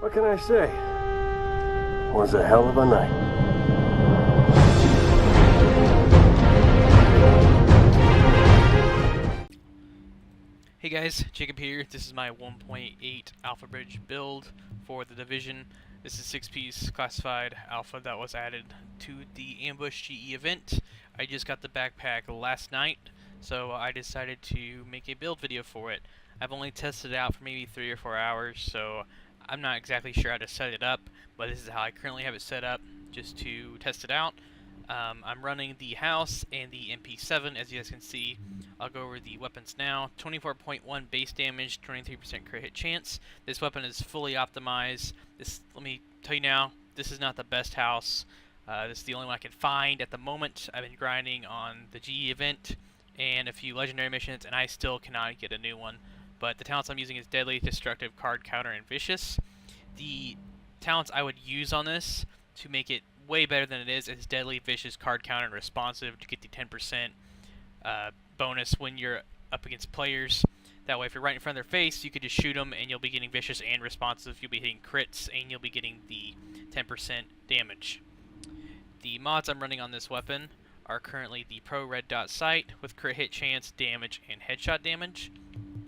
What can I say? It was a hell of a night. Hey guys, Jacob here. This is my 1.8 AlphaBridge build for the Division. This is 6-piece classified alpha that was added to the Ambush GE event. I just got the backpack last night, so I decided to make a build video for it. I've only tested it out for maybe 3 or 4 hours, so I'm not exactly sure how to set it up, but this is how I currently have it set up just to test it out. I'm running the house and the MP7, as you guys can see. I'll go over the weapons now. 24.1 base damage, 23% crit hit chance. This weapon is fully optimized. Let me tell you now, this is not the best house. This is the only one I can find at the moment. I've been grinding on the GE event and a few legendary missions, and I still cannot get a new one. But the talents I'm using is Deadly, Destructive, Card Counter, and Vicious. The talents I would use on this to make it way better than it is Deadly, Vicious, Card Counter, and Responsive to get the 10% bonus when you're up against players. That way, if you're right in front of their face, you could just shoot them and you'll be getting Vicious and Responsive. You'll be hitting crits and you'll be getting the 10% damage. The mods I'm running on this weapon are currently the Pro Red Dot Sight with crit hit chance, damage, and headshot damage.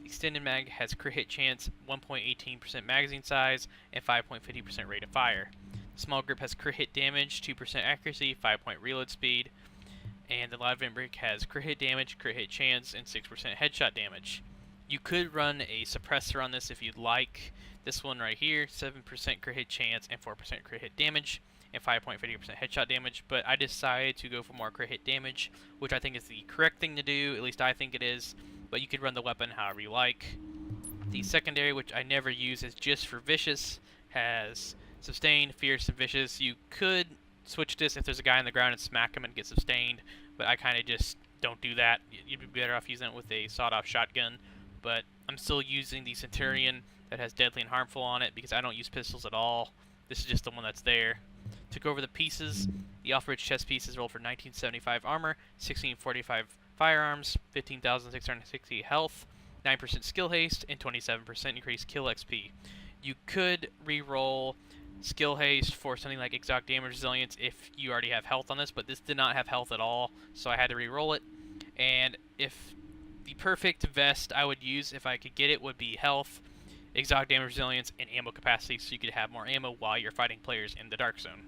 Extended Mag has crit hit chance, 1.18% magazine size, and 5.50% rate of fire. Small Grip has crit hit damage, 2% accuracy, 5-point reload speed. And the Live Vent Brick has crit hit damage, crit hit chance, and 6% headshot damage. You could run a suppressor on this if you'd like. This one right here, 7% crit hit chance and 4% crit hit damage, and 5.50% headshot damage, but I decided to go for more crit hit damage, which I think is the correct thing to do, at least I think it is, but you could run the weapon however you like. The secondary, which I never use, is just for Vicious, has Sustained, Fierce, and Vicious. You could switch this if there's a guy on the ground and smack him and get sustained, but I kind of just don't do that. You'd be better off using it with a sawed-off shotgun, but I'm still using the Centurion that has Deadly and Harmful on it because I don't use pistols at all. This is just the one that's there. To go over the pieces, the AlphaBridge chest piece is rolled for 1975 armor, 1645 firearms, 15,660 health, 9% skill haste, and 27% increased kill XP. You could re-roll skill haste for something like exotic damage resilience if you already have health on this, but this did not have health at all, so I had to re-roll it. And if the perfect vest I would use if I could get it would be health, exotic damage resilience, and ammo capacity, so you could have more ammo while you're fighting players in the Dark Zone.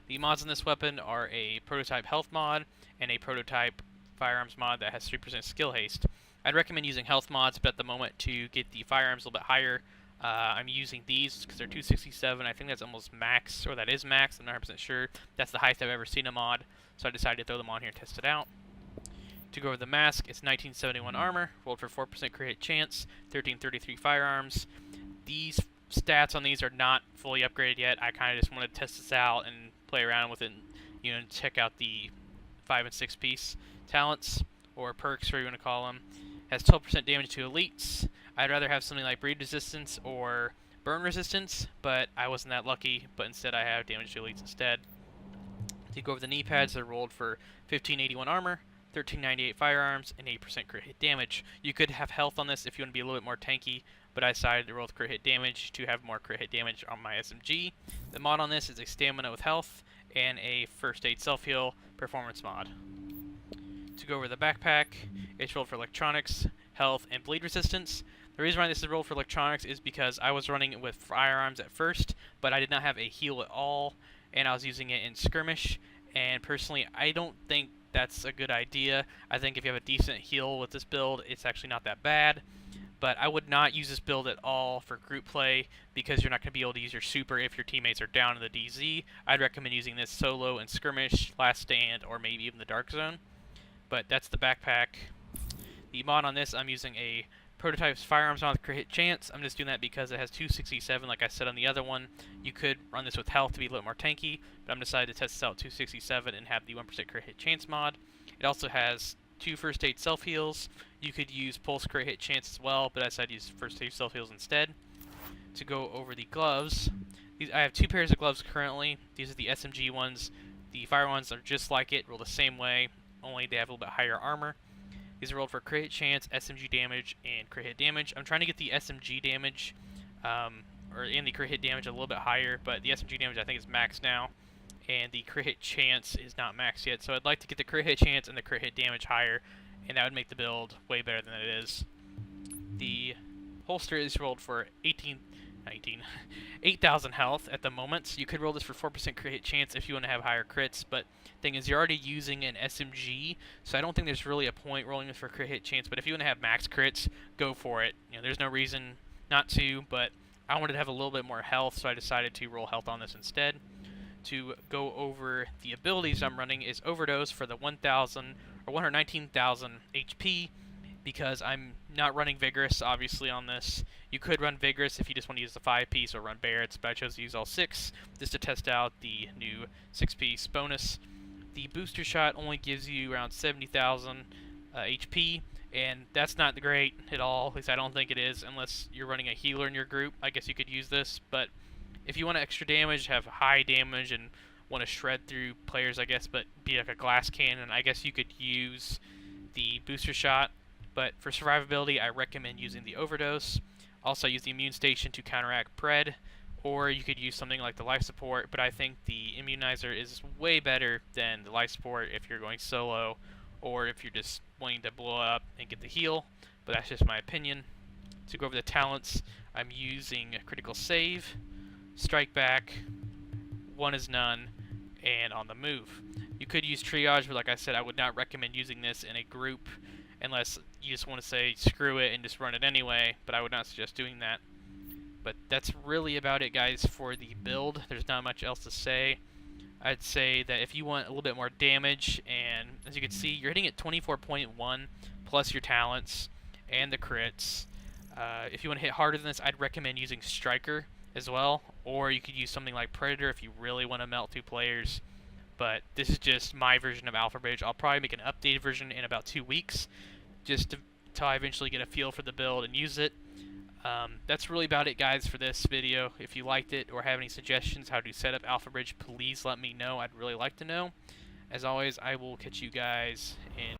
The mods on this weapon are a prototype health mod and a prototype firearms mod that has 3% skill haste. I'd recommend using health mods, but at the moment to get the firearms a little bit higher, I'm using these because they're 267. I think that's almost max, or that is max. I'm not 100% sure. That's the highest I've ever seen a mod, so I decided to throw them on here and test it out. To go over the mask, it's 1971 armor, rolled for 4% crit hit chance, 1333 firearms. These stats on these are not fully upgraded yet. I kind of just wanted to test this out and play around with it, and check out the 5 and 6 piece talents, or perks, whatever you want to call them. Has 12% damage to elites. I'd rather have something like bleed resistance or burn resistance, but I wasn't that lucky, but instead I have damage to elites instead. To go over the knee pads, they're rolled for 1581 armor, 1398 firearms, and 8% crit hit damage. You could have health on this if you want to be a little bit more tanky, but I decided to roll with crit hit damage to have more crit hit damage on my SMG. The mod on this is a stamina with health and a first aid self-heal performance mod. To go over the backpack, it's rolled for electronics, health, and bleed resistance. The reason why this is rolled for electronics is because I was running it with firearms at first, but I did not have a heal at all, and I was using it in skirmish, and personally I don't think that's a good idea. I think if you have a decent heal with this build, it's actually not that bad, but I would not use this build at all for group play because you're not going to be able to use your super if your teammates are down in the DZ. I'd recommend using this solo in skirmish, last stand, or maybe even the Dark Zone. But that's the backpack. The mod on this, I'm using a prototype's firearms mod with crit hit chance. I'm just doing that because it has 267 like I said on the other one. You could run this with health to be a little more tanky, but I'm decided to test this out 267 and have the 1% crit hit chance mod. It also has 2 first aid self heals. You could use pulse crit hit chance as well, but I decided to use first aid self heals instead. To go over the gloves, I have 2 pairs of gloves currently. These are the SMG ones. The fire ones are just like it, roll the same way, only they have a little bit higher armor. These are rolled for crit hit chance, SMG damage, and crit hit damage. I'm trying to get the SMG damage, or and the crit hit damage a little bit higher, but the SMG damage I think is maxed now, and the crit hit chance is not maxed yet. So I'd like to get the crit hit chance and the crit hit damage higher, and that would make the build way better than it is. The holster is rolled for 8,000 health at the moment. So you could roll this for 4% crit hit chance if you want to have higher crits, but thing is you're already using an SMG, so I don't think there's really a point rolling this for crit hit chance. But if you want to have max crits, go for it. You know, there's no reason not to, but I wanted to have a little bit more health, so I decided to roll health on this instead. To go over the abilities I'm running is Overdose for the 119,000 HP, because I'm not running Vigorous, obviously, on this. You could run Vigorous if you just want to use the 5-piece or run Barrett's, but I chose to use all 6 just to test out the new 6-piece bonus. The booster shot only gives you around 70,000 HP, and that's not great at all. At least I don't think it is, unless you're running a healer in your group. I guess you could use this, but if you want extra damage, have high damage, and want to shred through players, I guess, but be like a glass cannon, I guess you could use the booster shot. But for survivability, I recommend using the Overdose. Also, use the Immune Station to counteract Pred, or you could use something like the Life Support, but I think the Immunizer is way better than the Life Support if you're going solo, or if you're just wanting to blow up and get the heal, but that's just my opinion. To go over the talents, I'm using Critical Save, Strike Back, One is None, and On the Move. You could use Triage, but like I said, I would not recommend using this in a group unless you just want to say screw it and just run it anyway, but I would not suggest doing that. But that's really about it, guys, for the build. There's not much else to say. I'd say that if you want a little bit more damage, and as you can see, you're hitting at 24.1 plus your talents and the crits. If you want to hit harder than this, I'd recommend using Striker as well, or you could use something like Predator if you really want to melt 2 players. But this is just my version of AlphaBridge. I'll probably make an updated version in about 2 weeks, just until I eventually get a feel for the build and use it. That's really about it, guys, for this video. If you liked it or have any suggestions how to set up AlphaBridge, please let me know. I'd really like to know. As always, I will catch you guys in